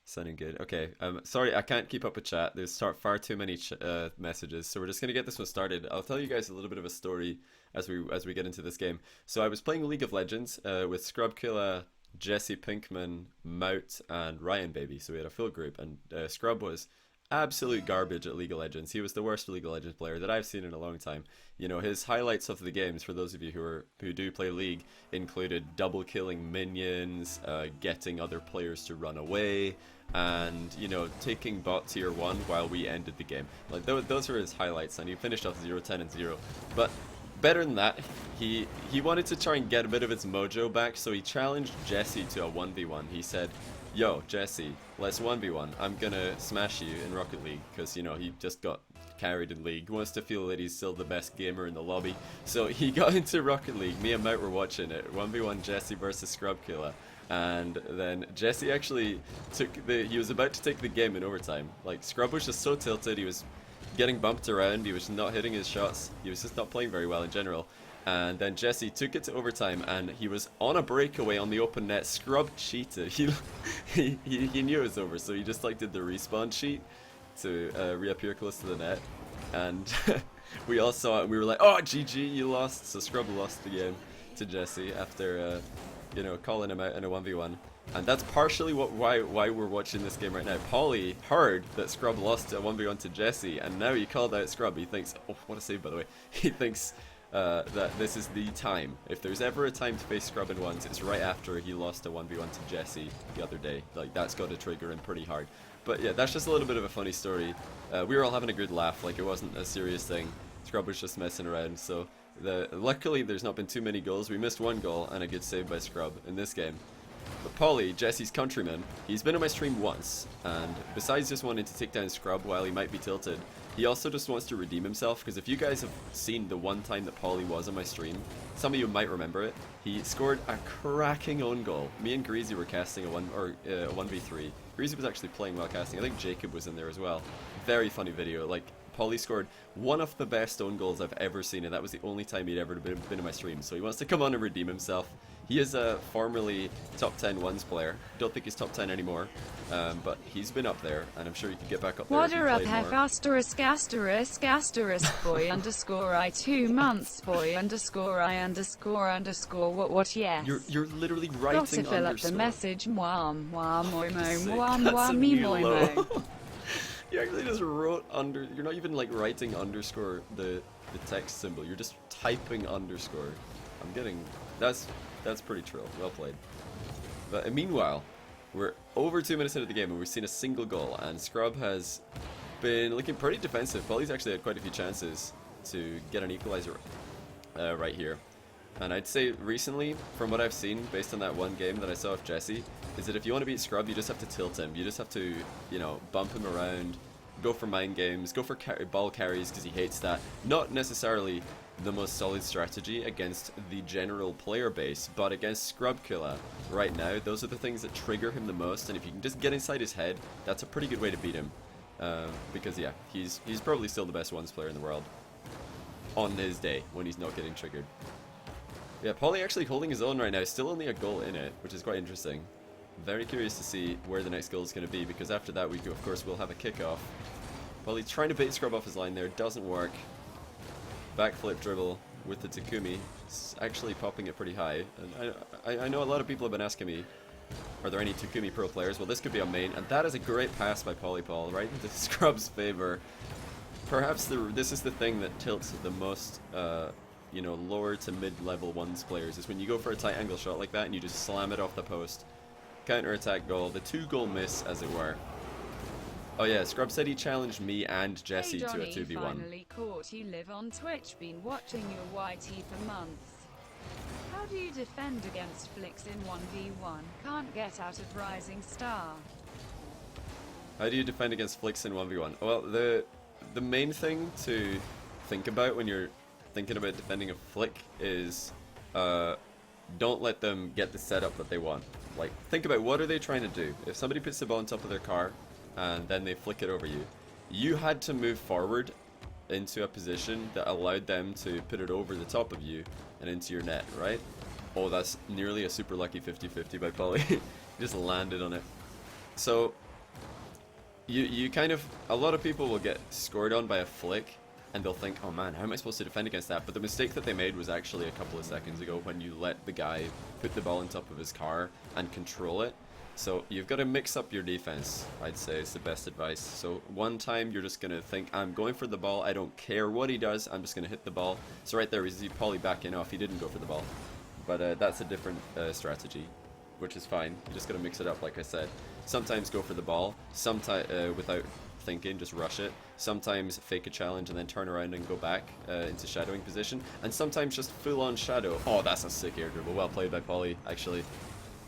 Sounding good. Okay. Sorry, I can't keep up with chat. There's far too many messages, so we're just gonna get this one started. I'll tell you guys a little bit of a story as we get into this game. So I was playing League of Legends with Scrubkilla, Jesse Pinkman, Mout, and Ryan Baby. So we had a full group, and Scrub was absolute garbage at League of Legends. He was the worst League of Legends player that I've seen in a long time. You know, his highlights of the games, for those of you who do play League, included double killing minions, getting other players to run away, and you know, taking bot tier 1 while we ended the game. Like those were his highlights, and he finished off 0-10 and 0. But better than that, he wanted to try and get a bit of his mojo back, so he challenged Jesse to a 1v1. He said, yo, Jesse, let's 1v1. I'm gonna smash you in Rocket League, because, you know, he just got carried in League. He wants to feel that he's still the best gamer in the lobby. So he got into Rocket League. Me and Matt were watching it. 1v1 Jesse versus Scrubkilla. And then Jesse actually he was about to take the game in overtime. Like, Scrub was just so tilted, he was getting bumped around, he was not hitting his shots, he was just not playing very well in general. And then Jesse took it to overtime, and he was on a breakaway on the open net. Scrub cheated. He knew it was over, so he just like did the respawn cheat to reappear close to the net. And we all saw it, and we were like, oh, GG, you lost. So Scrub lost the game to Jesse after you know, calling him out in a 1v1. And that's partially why we're watching this game right now. Paulie heard that Scrub lost a 1v1 to Jesse, and now he called out Scrub. He thinks, oh, what a save, by the way. He thinks that this is the time. If there's ever a time to face Scrub in ones, it's right after he lost a 1v1 to Jesse the other day. Like, that's got to trigger him pretty hard. But yeah, that's just a little bit of a funny story. We were all having a good laugh, like it wasn't a serious thing. Scrub was just messing around, so luckily there's not been too many goals. We missed one goal and a good save by Scrub in this game. But Paulie, Jesse's countryman, he's been on my stream once, and besides just wanting to take down Scrub while he might be tilted, he also just wants to redeem himself, because if you guys have seen the one time that Paulie was on my stream, some of you might remember it. He scored a cracking own goal. Me and Greasy were casting a 1v3. Greasy was actually playing while casting. I think Jacob was in there as well. Very funny video. Like, Paulie scored one of the best own goals I've ever seen, and that was the only time he'd ever been in my stream. So he wants to come on and redeem himself. He is a formerly top 10 ones player. Don't think he's top 10 anymore, but he's been up there, and I'm sure he could get back up there if he played more. Boy underscore I 2 months boy underscore I underscore what yes. You're literally writing Got to fill up the message. Mwah moi mo mwah That's mwah a me new moi low. mo. You actually just wrote under. You're not even like writing underscore the text symbol. You're just typing underscore. I'm getting that's pretty trill. Well played. But meanwhile, we're over 2 minutes into the game and we've seen a single goal, and Scrub has been looking pretty defensive. Paulie's actually had quite a few chances to get an equalizer right here. And I'd say recently, from what I've seen, based on that one game that I saw of Jesse, is that if you want to beat Scrub, you just have to tilt him. You just have to, you know, bump him around, go for mind games, go for ball carries because he hates that. Not necessarily the most solid strategy against the general player base, but against Scrubkilla right now, those are the things that trigger him the most. And if you can just get inside his head, that's a pretty good way to beat him. Because yeah, he's probably still the best ones player in the world on his day when he's not getting triggered. Yeah, Paulie actually holding his own right now, still only a goal in it, which is quite interesting. Very curious to see where the next goal is going to be, because after that we of course will have a kickoff. Paulie trying to bait Scrub off his line there, doesn't work. Backflip dribble with the Takumi, it's actually popping it pretty high. And I know a lot of people have been asking me, are there any Takumi pro players? Well, this could be a main, and that is a great pass by Pauliepaul, right into Scrub's favor. Perhaps this is the thing that tilts the most, you know, lower to mid-level ones players, is when you go for a tight angle shot like that and you just slam it off the post. Counter-attack goal, the 2-goal miss, as it were. Oh yeah, Scrub said he challenged me and Jesse Hey Johnny, to a 2v1. finally caught you live on Twitch, been watching your YT for months. How do you defend against flicks in 1v1? Can't get out of Rising Star. How do you defend against flicks in 1v1? Well, the main thing to think about when you're thinking about defending a flick is don't let them get the setup that they want. Like, think about what are they trying to do. If somebody puts the ball on top of their car and then they flick it over you, you had to move forward into a position that allowed them to put it over the top of you and into your net, right? Oh, that's nearly a super lucky 50-50 by Paulie. He just landed on it. So you kind of, a lot of people will get scored on by a flick, and they'll think, oh man, how am I supposed to defend against that? But the mistake that they made was actually a couple of seconds ago when you let the guy put the ball on top of his car and control it. So you've got to mix up your defense, I'd say, is the best advice. So one time you're just going to think, I'm going for the ball, I don't care what he does, I'm just going to hit the ball. So right there, we see Paulie backing off, he didn't go for the ball. But that's a different strategy, which is fine. You just got to mix it up, like I said. Sometimes go for the ball, sometimes without thinking, just rush it. Sometimes fake a challenge and then turn around and go back into shadowing position. And sometimes just full-on shadow. Oh, that's a sick air dribble. Well played by Paulie, actually.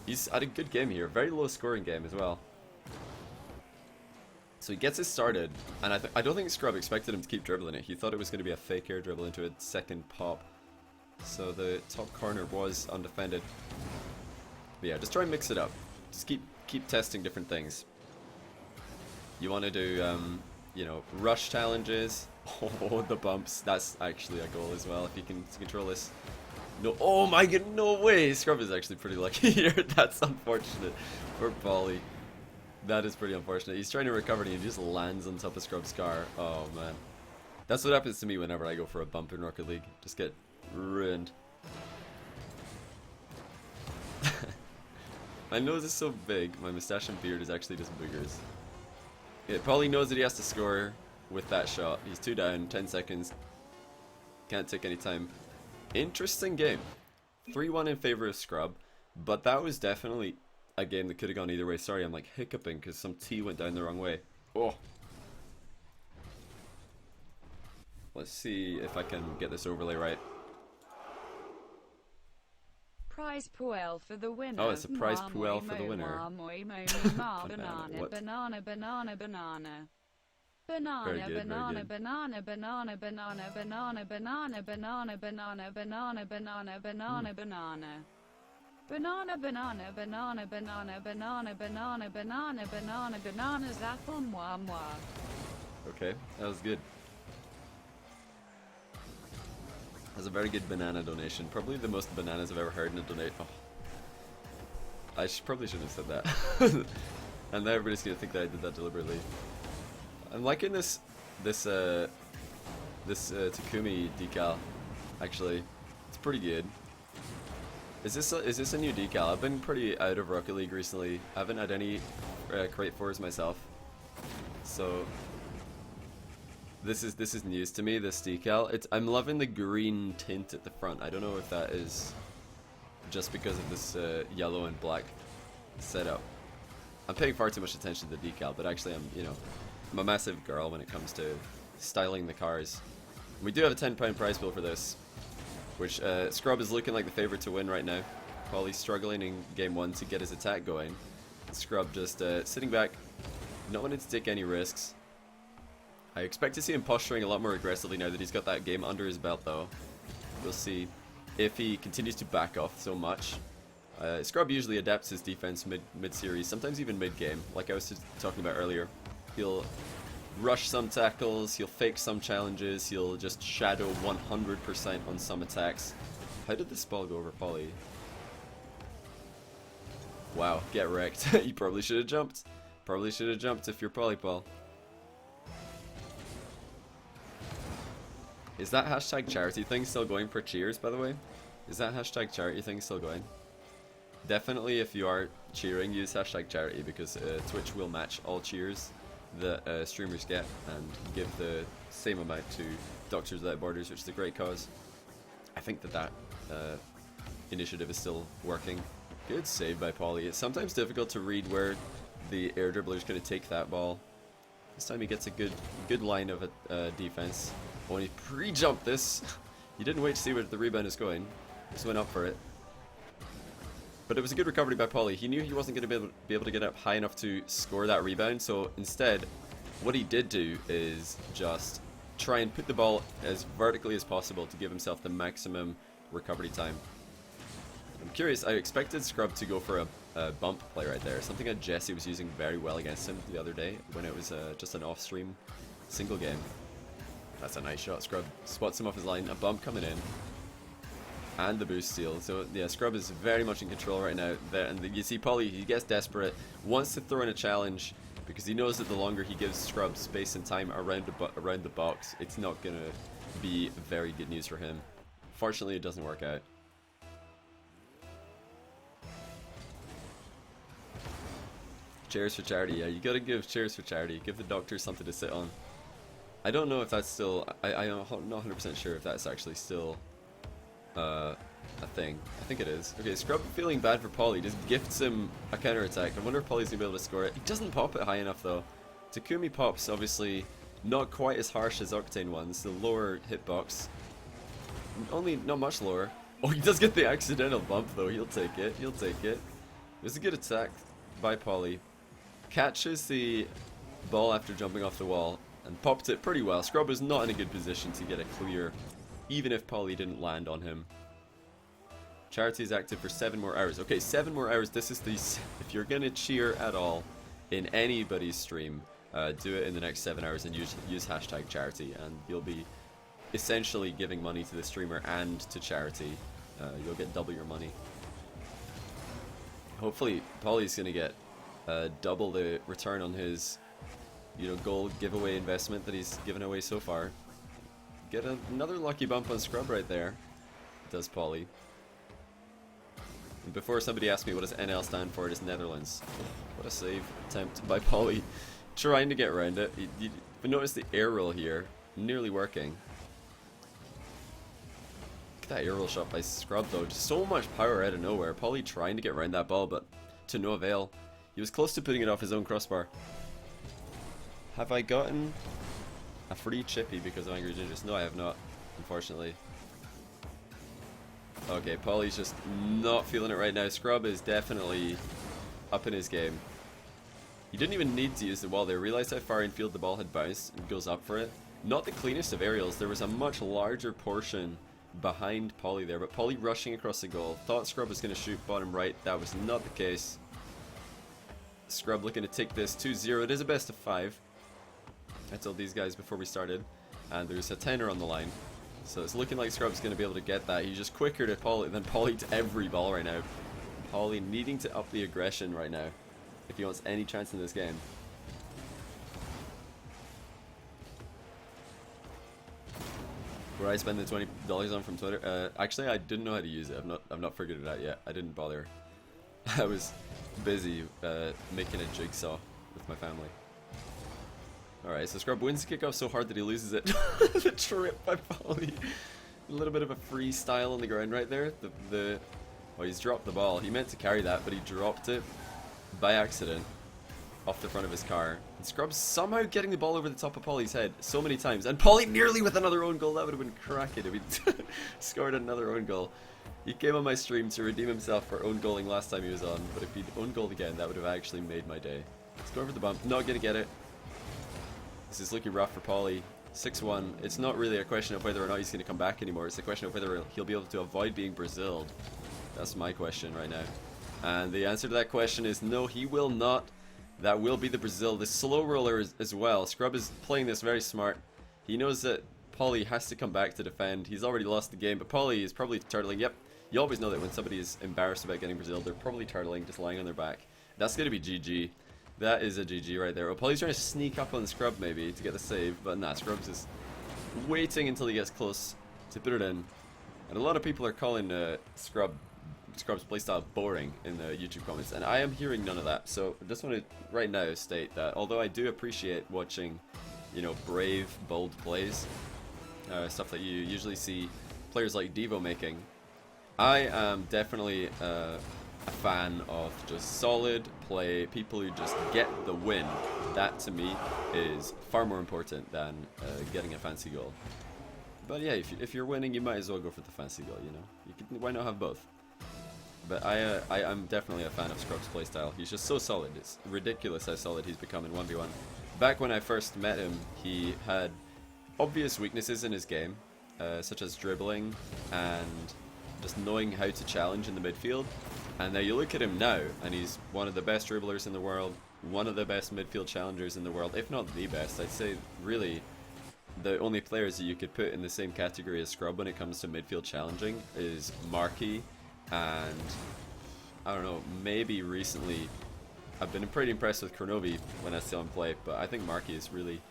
He's had a good game here. Very low scoring game as well. So he gets it started, and I don't think Scrub expected him to keep dribbling it. He thought it was going to be a fake air dribble into a second pop. So the top corner was undefended. But yeah, just try and mix it up. Just keep testing different things. You want to do, you know, rush challenges. Oh, the bumps. That's actually a goal as well if you can control this. No, oh my god, no way! Scrub is actually pretty lucky here. That's unfortunate for Paulie. That is pretty unfortunate. He's trying to recover and he just lands on top of Scrub's car. Oh man. That's what happens to me whenever I go for a bump in Rocket League. Just get ruined. My nose is so big, my mustache and beard is actually just boogers. Yeah, Paulie knows that he has to score with that shot. He's 2 down, 10 seconds. Can't take any time. Interesting game. 3-1 in favor of Scrub, but that was definitely a game that could have gone either way. Sorry, I'm like hiccuping because some tea went down the wrong way. Oh. Let's see if I can get this overlay right. Pauliepaul for the winner. Oh, it's a Pauliepaul for the winner. Banana, banana, banana, banana. Banana, banana, banana, banana, banana, banana, banana, banana, banana, banana, banana, banana, banana, banana. Banana, banana, banana, banana, banana, banana, banana, banana, bananas, apple, moi, moi. Okay, that was good. That's a very good banana donation. Probably the most bananas I've ever heard in a donate. Oh. I probably shouldn't have said that. And now everybody's gonna think that I did that deliberately. I'm liking this Takumi decal. Actually, it's pretty good. Is this a new decal? I've been pretty out of Rocket League recently. I haven't had any crate 4s myself, so this is news to me. This decal. I'm loving the green tint at the front. I don't know if that is just because of this yellow and black setup. I'm paying far too much attention to the decal, but actually I'm a massive girl when it comes to styling the cars. We do have a £10 prize pool for this, which Scrub is looking like the favorite to win right now. Paulie's struggling in game 1 to get his attack going. Scrub just sitting back, not wanting to take any risks. I expect to see him posturing a lot more aggressively now that he's got that game under his belt though. We'll see if he continues to back off so much. Scrub usually adapts his defense mid-series, sometimes even mid-game, like I was just talking about earlier. He'll rush some tackles, he'll fake some challenges, he'll just shadow 100% on some attacks. How did this ball go over Paulie? Wow, get wrecked. You probably should have jumped. Probably should have jumped if you're Pauliepaul. Is that hashtag charity thing still going for cheers, by the way? Is that hashtag charity thing still going? Definitely, if you are cheering, use hashtag charity because Twitch will match all cheers that streamers get and give the same amount to Doctors Without Borders, which is a great cause. I think that initiative is still working. Good save by Paulie. It's sometimes difficult to read where the air dribbler is going to take that ball. This time he gets a good line of defense. When he pre-jumped this, he didn't wait to see where the rebound is going. Just went up for it. But it was a good recovery by Paulie. He knew he wasn't going to be able to get up high enough to score that rebound, so instead, what he did do is just try and put the ball as vertically as possible to give himself the maximum recovery time. I'm curious, I expected Scrub to go for a bump play right there, something that Jesse was using very well against him the other day when it was just an off-stream single game. That's a nice shot. Scrub spots him off his line, a bump coming in. And the boost steal. So yeah, Scrub is very much in control right now. There, and you see Paulie, he gets desperate, wants to throw in a challenge because he knows that the longer he gives Scrub space and time around the box, it's not going to be very good news for him. Fortunately, it doesn't work out. Chairs for charity. Yeah, you gotta give chairs for charity. Give the doctor something to sit on. I don't know if that's still... I'm not 100% sure if that's actually still a thing. I think it is. Okay, Scrub feeling bad for Paulie. Just gifts him a counterattack. I wonder if Paulie's gonna be able to score it. He doesn't pop it high enough though. Takumi pops, obviously, not quite as harsh as Octane ones. The lower hitbox. Only not much lower. Oh, he does get the accidental bump though. He'll take it. He'll take it. It was a good attack by Paulie. Catches the ball after jumping off the wall and popped it pretty well. Scrub was not in a good position to get a clear, even if Paulie didn't land on him. Charity is active for 7 more hours. Okay, 7 more hours. This is the... If you're gonna cheer at all in anybody's stream, do it in the next 7 hours and use hashtag charity, and you'll be essentially giving money to the streamer and to charity. You'll get double your money. Hopefully, Paulie's gonna get double the return on his, gold giveaway investment that he's given away so far. Get another lucky bump on Scrub right there. Does Paulie. And before somebody asks me what does NL stand for, it is Netherlands. What a save attempt by Paulie. Trying to get around it. But notice the air roll here. Nearly working. Look at that air roll shot by Scrub though. Just so much power out of nowhere. Paulie trying to get around that ball, but to no avail. He was close to putting it off his own crossbar. Have I gotten a free chippy because of Angry Gingers? No, I have not, unfortunately. Okay, Paulie's just not feeling it right now. Scrub is definitely up in his game. He didn't even need to use the wall there. Realized how far infield the ball had bounced and goes up for it. Not the cleanest of aerials. There was a much larger portion behind Paulie there, but Paulie rushing across the goal. Thought Scrub was going to shoot bottom right. That was not the case. Scrub looking to take this 2-0. It is a best of 5. I told these guys before we started. And there's a tenner on the line. So it's looking like Scrub's going to be able to get that. He's just quicker to Paulie than Paulie to every ball right now. Paulie needing to up the aggression right now if he wants any chance in this game. Where I spend the $20 on from Twitter. Actually, I didn't know how to use it. I've not figured it out yet. I didn't bother. I was busy making a jigsaw with my family. Alright, so Scrub wins the kickoff so hard that he loses it. The trip by Paulie. A little bit of a freestyle on the ground right there. Oh, he's dropped the ball. He meant to carry that, but he dropped it by accident off the front of his car. And Scrub's somehow getting the ball over the top of Paulie's head so many times. And Paulie nearly with another own goal. That would have been cracking if he scored another own goal. He came on my stream to redeem himself for own goaling last time he was on, but if he'd own goaled again, that would have actually made my day. Let's go over the bump. Not gonna get it. This is looking rough for Paulie. 6-1. It's not really a question of whether or not he's going to come back anymore. It's a question of whether he'll be able to avoid being Braziled. That's my question right now. And the answer to that question is no, he will not. That will be the Brazil. The slow roller as well. Scrub is playing this very smart. He knows that Paulie has to come back to defend. He's already lost the game, but Paulie is probably turtling. Yep, you always know that when somebody is embarrassed about getting Braziled, they're probably turtling, just lying on their back. That's going to be GG. That is a GG right there. Oh, Paulie's trying to sneak up on Scrub maybe to get the save, but nah, Scrub's just waiting until he gets close to put it in. And a lot of people are calling Scrub's playstyle boring in the YouTube comments, and I am hearing none of that. So I just want to right now state that although I do appreciate watching, brave, bold plays, stuff that you usually see players like Devo making, I am definitely a fan of just solid play, people who just get the win. That to me is far more important than getting a fancy goal. But yeah, if you're winning, you might as well go for the fancy goal, why not have both? But I'm definitely a fan of Scrub's playstyle. He's just so solid. It's ridiculous how solid he's become in 1v1. Back when I first met him, he had obvious weaknesses in his game, such as dribbling and just knowing how to challenge in the midfield. And now you look at him now, and he's one of the best dribblers in the world, one of the best midfield challengers in the world, if not the best. I'd say really the only players that you could put in the same category as Scrub when it comes to midfield challenging is Markey and, I don't know, maybe recently I've been pretty impressed with Kronovi when I saw him play, but I think Marky is really,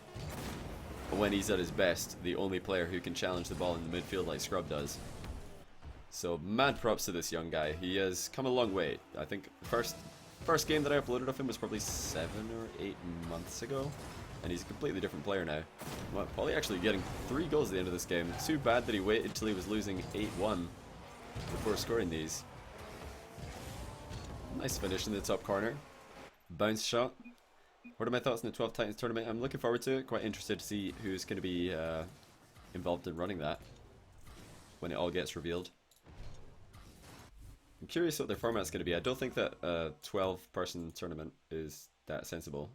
when he's at his best, the only player who can challenge the ball in the midfield like Scrub does. So mad props to this young guy. He has come a long way. I think the first game that I uploaded of him was probably 7 or 8 months ago, and he's a completely different player now. Well, Paulie actually getting 3 goals at the end of this game. Too bad that he waited till he was losing 8-1 before scoring these. Nice finish in the top corner. Bounce shot. What are my thoughts on the 12 Titans tournament? I'm looking forward to it. Quite interested to see who's going to be involved in running that when it all gets revealed. I'm curious what their format's going to be. I don't think that a 12-person tournament is that sensible.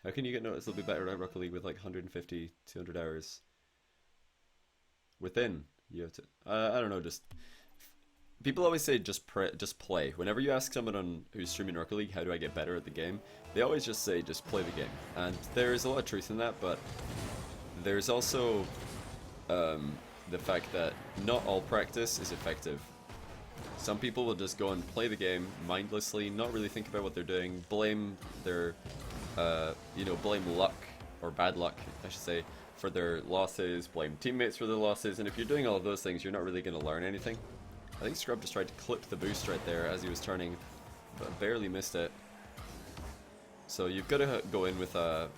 How can you get noticed? It'll be better at Rocket League with like 150, 200 hours within. You have to. I don't know. Just people always say just play. Whenever you ask someone who's streaming Rocket League, how do I get better at the game? They always just say just play the game, and there is a lot of truth in that. But there's also the fact that not all practice is effective. Some people will just go and play the game mindlessly, not really think about what they're doing, blame their, blame luck, or bad luck, I should say, for their losses, blame teammates for their losses, and if you're doing all of those things, you're not really going to learn anything. I think Scrub just tried to clip the boost right there as he was turning, but barely missed it. So you've got to go in with a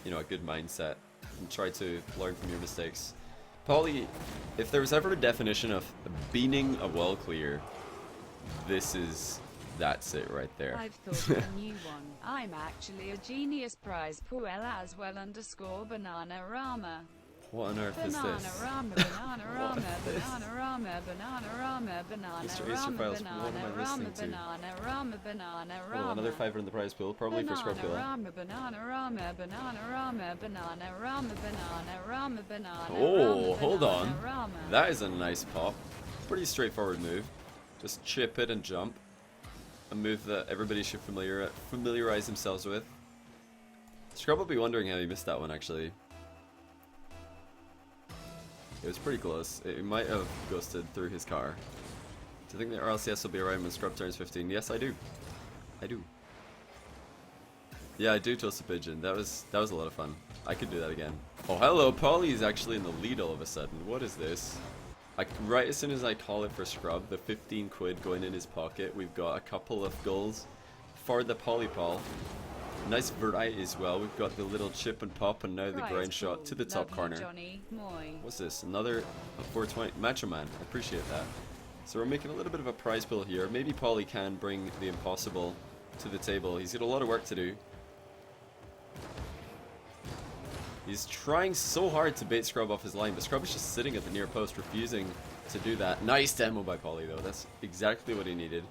good mindset and try to learn from your mistakes. Paulie, if there was ever a definition of beaning a wall clear, that's it right there. I've thought of a new one. I'm actually a genius. Pauliepaul as well _Bananarama. What on earth is this? Bananarama, Bananarama, Bananarama, Bananarama, Bananarama, Bananarama, Bananarama, Bananarama. Oh, another $5 in the prize pool, probably for Scrub Killer. Bananarama, Bananarama, Bananarama, Bananarama, Bananarama. Oh, hold on. That is a nice pop. Pretty straightforward move. Just chip it and jump. A move that everybody should familiarize themselves with. Scrub will be wondering how he missed that one, actually. It was pretty close. It might have ghosted through his car. Do you think the RLCS will be around when Scrub turns 15? Yes, I do. I do. Yeah, I do toast a pigeon. That was a lot of fun. I could do that again. Oh, hello. Paulie's actually in the lead all of a sudden. What is this? Right as soon as I call it for Scrub, the 15 quid going in his pocket, we've got a couple of goals for the Pauliepaul. Nice variety as well. We've got the little chip and pop, and now the grind shot to the top corner. What's this? Another 420 Macho Man. I appreciate that. So we're making a little bit of a prize pool here. Maybe Paulie can bring the impossible to the table. He's got a lot of work to do. He's trying so hard to bait Scrub off his line, but Scrub is just sitting at the near post, refusing to do that. Nice demo by Paulie, though. That's exactly what he needed.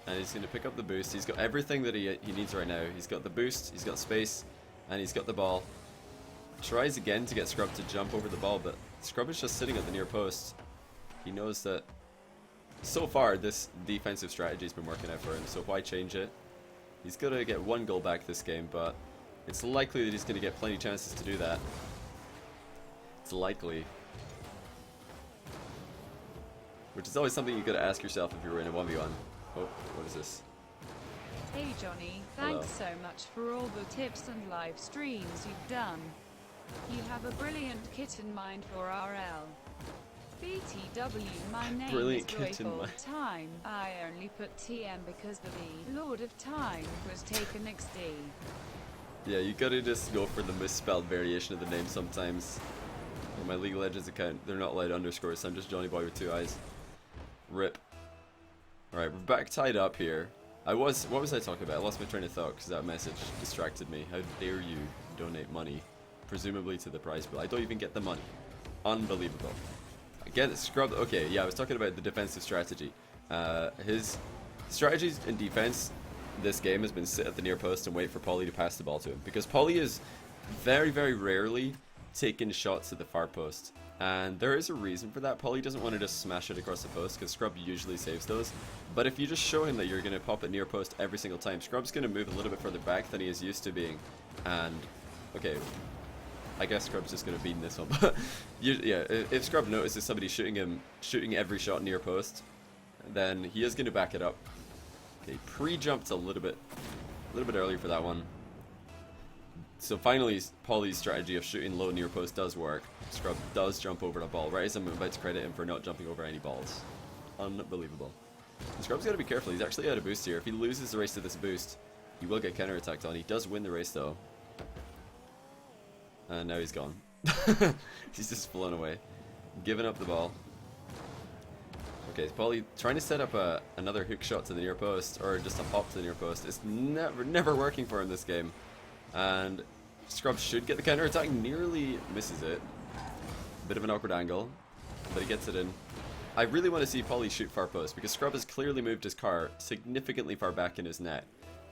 And he's going to pick up the boost. He's got everything that he needs right now. He's got the boost, he's got space, and he's got the ball. Tries again to get Scrub to jump over the ball, but Scrub is just sitting at the near post. He knows that so far this defensive strategy has been working out for him, so why change it? He's going to get 1 goal back this game, but it's likely that he's going to get plenty of chances to do that. It's likely. Which is always something you got to ask yourself if you're in a 1v1. Oh, what is this? Hey Johnny, thanks so much for all the tips and live streams you've done. You have a brilliant kit in mind for RL. BTW, my name Brilliant is kit in Joyful mind. Time. I only put TM because the Lord of Time was taken XD. Yeah, you gotta just go for the misspelled variation of the name sometimes. On my League of Legends account, they're not allowed underscores, so I'm just Johnny Boy with 2 eyes. Rip. Alright, we're back tied up here. What was I talking about? I lost my train of thought because that message distracted me. How dare you donate money, presumably to the prize pool. I don't even get the money. Unbelievable. Again, Scrub. Okay, yeah, I was talking about the defensive strategy. His strategies in defense this game has been sit at the near post and wait for Paulie to pass the ball to him, because Paulie is very, very rarely taking shots at the far post. And there is a reason for that. Paulie doesn't want to just smash it across the post, because Scrub usually saves those. But if you just show him that you're going to pop it near post every single time, Scrub's going to move a little bit further back than he is used to being. And, okay, I guess Scrub's just going to beat this one. But, yeah, if Scrub notices somebody shooting every shot near post, then he is going to back it up. Okay, pre-jumped a little bit early for that one. So finally, Paulie's strategy of shooting low near post does work. Scrub does jump over the ball, right as I'm about to credit him for not jumping over any balls. Unbelievable. And Scrub's got to be careful. He's actually out of boost here. If he loses the race to this boost, he will get counterattacked on. He does win the race though. And now he's gone. He's just flown away. Giving up the ball. Okay, Paulie trying to set up another hook shot to the near post, or just a hop to the near post. It's never working for him this game. And Scrub should get the counter attack, nearly misses it. Bit of an awkward angle, but he gets it in. I really want to see Paulie shoot far post, because Scrub has clearly moved his car significantly far back in his net.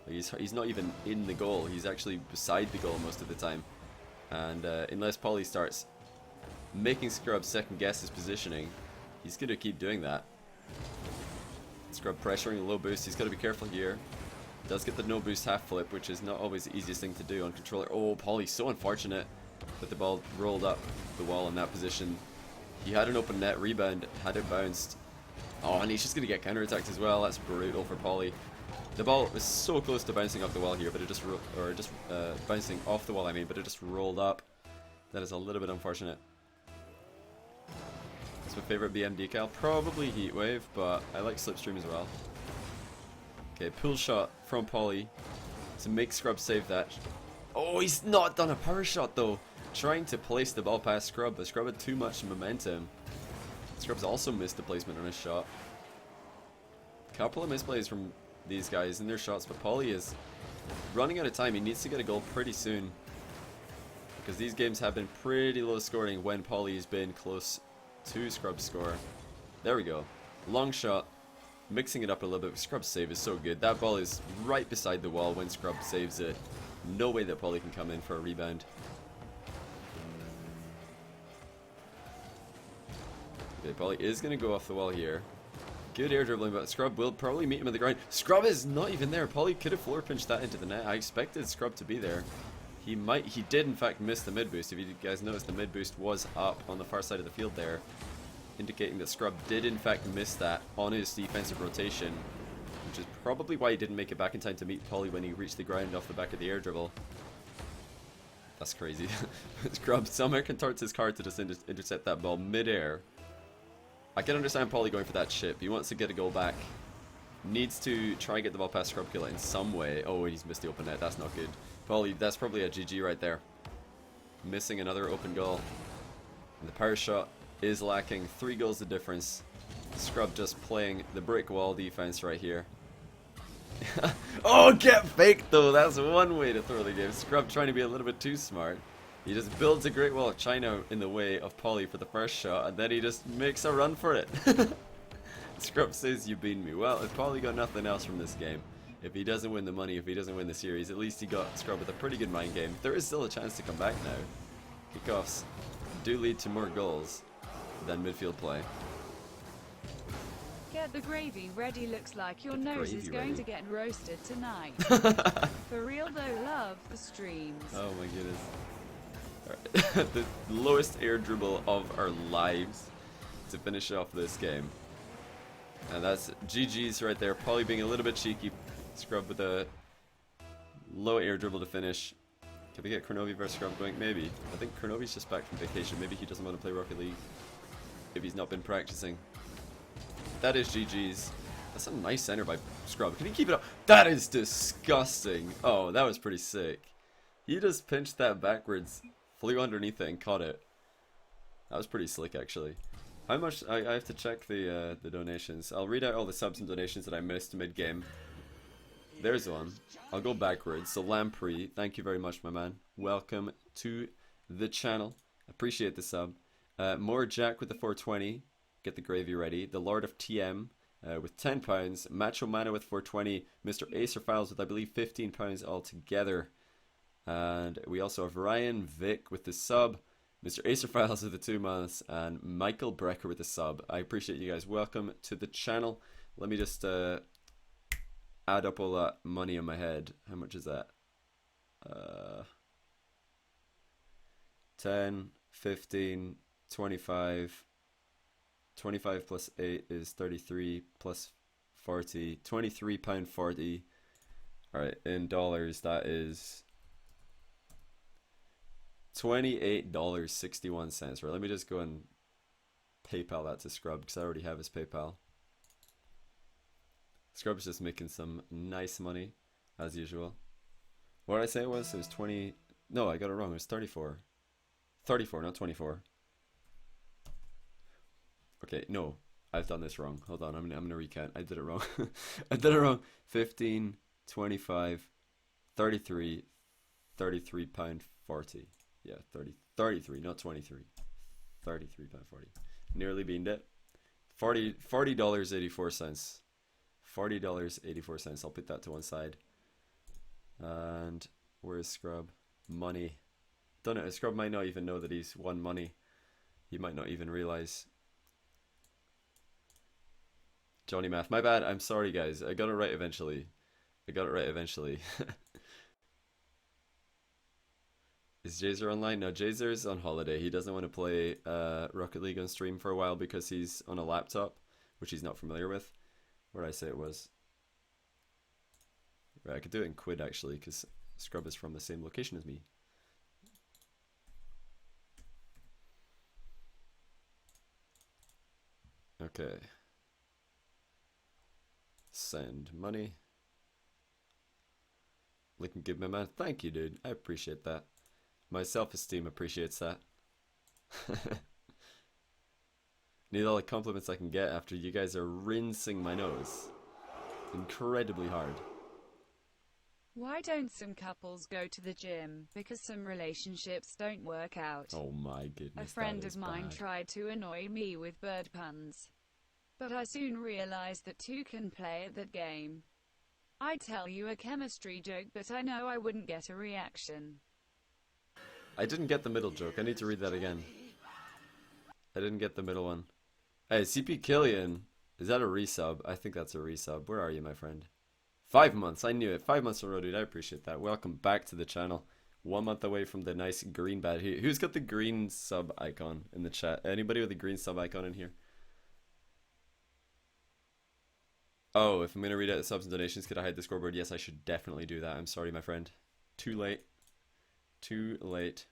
He's not even in the goal, he's actually beside the goal most of the time. And unless Paulie starts making Scrub second guess his positioning, he's going to keep doing that. Scrub pressuring low boost, he's got to be careful here. Does get the no boost half flip, which is not always the easiest thing to do on controller. Oh, Paulie, so unfortunate that the ball rolled up the wall in that position. He had an open net rebound, had it bounced. Oh, and he's just going to get counterattacked as well. That's brutal for Paulie. The ball was so close to bouncing off the wall here, but it just bouncing off the wall, I mean, but it just rolled up. That is a little bit unfortunate. That's my favorite BM decal. Probably Heatwave, but I like Slipstream as well. Okay, pull shot from Paulie to make Scrub save that. Oh, he's not done a power shot though. Trying to place the ball past Scrub, but Scrub had too much momentum. Scrub's also missed the placement on his shot. Couple of misplays from these guys in their shots, but Paulie is running out of time. He needs to get a goal pretty soon, because these games have been pretty low scoring when Paulie's been close to Scrub's score. There we go. Long shot. Mixing it up a little bit. Scrub's save is so good. That ball is right beside the wall when Scrub saves it. No way that Paulie can come in for a rebound. Okay, Paulie is going to go off the wall here. Good air dribbling, but Scrub will probably meet him on the ground. Scrub is not even there. Paulie could have floor pinched that into the net. I expected Scrub to be there. He did in fact miss the mid boost. If you guys noticed, the mid boost was up on the far side of the field there, indicating that Scrub did in fact miss that on his defensive rotation, which is probably why he didn't make it back in time to meet Paulie when he reached the ground off the back of the air dribble. That's crazy. Scrub somehow contorts his car to just intercept that ball mid-air. I can understand Paulie going for that chip. He wants to get a goal back. Needs to try and get the ball past Scrub Killer in some way. Oh, he's missed the open net. That's not good. Paulie, that's probably a GG right there. Missing another open goal. And the power shot is lacking. 3 goals the difference. Scrub just playing the brick wall defense right here. Oh, get faked though. That's one way to throw the game. Scrub trying to be a little bit too smart. He just builds a great wall of China in the way of Paulie for the first shot, and then he just makes a run for it. Scrub says, "You beat me." Well, if Paulie got nothing else from this game, if he doesn't win the money, if he doesn't win the series, at least he got Scrub with a pretty good mind game. There is still a chance to come back now. Kickoffs do lead to more goals than midfield play. Get the gravy ready. Looks like your nose is going to get roasted tonight. For real though, love the streams. Oh my goodness. Right. The lowest air dribble of our lives to finish off this game. And that's GG's right there. Paulie being a little bit cheeky. Scrub with a low air dribble to finish. Can we get Kronovi versus Scrub going? Maybe. I think Kronovi's just back from vacation. Maybe he doesn't want to play Rocket League if he's not been practicing. That is GG's. That's a nice center by Scrub. Can he keep it up? That is disgusting. Oh, that was pretty sick. He just pinched that backwards, flew underneath it, and caught it. That was pretty slick, actually. How much? I have to check the donations. I'll read out all the subs and donations that I missed mid-game. There's one. I'll go backwards. So Lamprey, thank you very much, my man. Welcome to the channel. Appreciate the sub. More Jack with the 420. Get the gravy ready. The Lord of TM with £10. Macho Mana with 420. Mr. Acer Files with, I believe, £15 altogether. And we also have Ryan Vick with the sub. Mr. Acer Files with the 2 months. And Michael Brecker with the sub. I appreciate you guys. Welcome to the channel. Let me just add up all that money in my head. How much is that? 10, 15, 25. 25 plus 8 is 33, plus £23.40. £23.40. Alright, in dollars, that is $28.61. Right, let me just go and PayPal that to Scrub because I already have his PayPal. Scrub's just making some nice money, as usual. What did I say it was? It was 20. No, I got it wrong. It was 34. 34, not 24. Okay, no. I've done this wrong. Hold on, I'm gonna recount. I did it wrong. I did it wrong. 15, 25, 33, £33.40. Yeah, 33, not 23. £33.40. Nearly beaned it. $40.84. $40.84. I'll put that to one side. And where's Scrub? Money. Don't know. Scrub might not even know that he's won money. He might not even realize. Johnny Math. My bad. I'm sorry, guys. I got it right eventually. Is Jazer online? No, Jazer's on holiday. He doesn't want to play Rocket League on stream for a while because he's on a laptop, which he's not familiar with. Where did I say it was? Right, I could do it in Quid actually, because Scrub is from the same location as me. Okay. Send money. Looking good, my man. Thank you, dude. I appreciate that. My self-esteem appreciates that. Need all the compliments I can get after you guys are rinsing my nose incredibly hard. Why don't some couples go to the gym? Because some relationships don't work out. Oh my goodness. A friend of mine tried to annoy me with bird puns, but I soon realized that two can play at that game. I tell you a chemistry joke, but I know I wouldn't get a reaction. I didn't get the middle joke. I need to read that again. I didn't get the middle one. Hey, CP Killian. Is that a resub? I think that's a resub. Where are you, my friend? 5 months. I knew it. 5 months in a row, dude. I appreciate that. Welcome back to the channel. 1 month away from the nice green badge. Who's got the green sub icon in the chat? Anybody with a green sub icon in here? Oh, if I'm going to read out the subs and donations, could I hide the scoreboard? Yes, I should definitely do that. I'm sorry, my friend. Too late. Too late.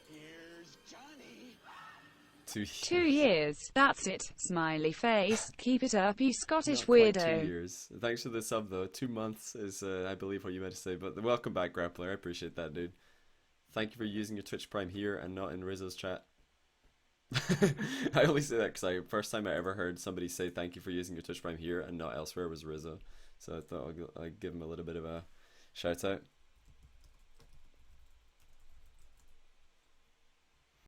Here's Johnny. 2 years. 2 years. That's it. Smiley face. Keep it up, you Scottish Not quite weirdo. 2 years. Thanks for the sub, though. 2 months is, I believe, what you meant to say. But welcome back, Grappler. I appreciate that, dude. Thank you for using your Twitch Prime here and not in Rizzo's chat. I only say that because first time I ever heard somebody say thank you for using your Twitch Prime here and not elsewhere was Rizzo. So I thought I'd give him a little bit of a shout out.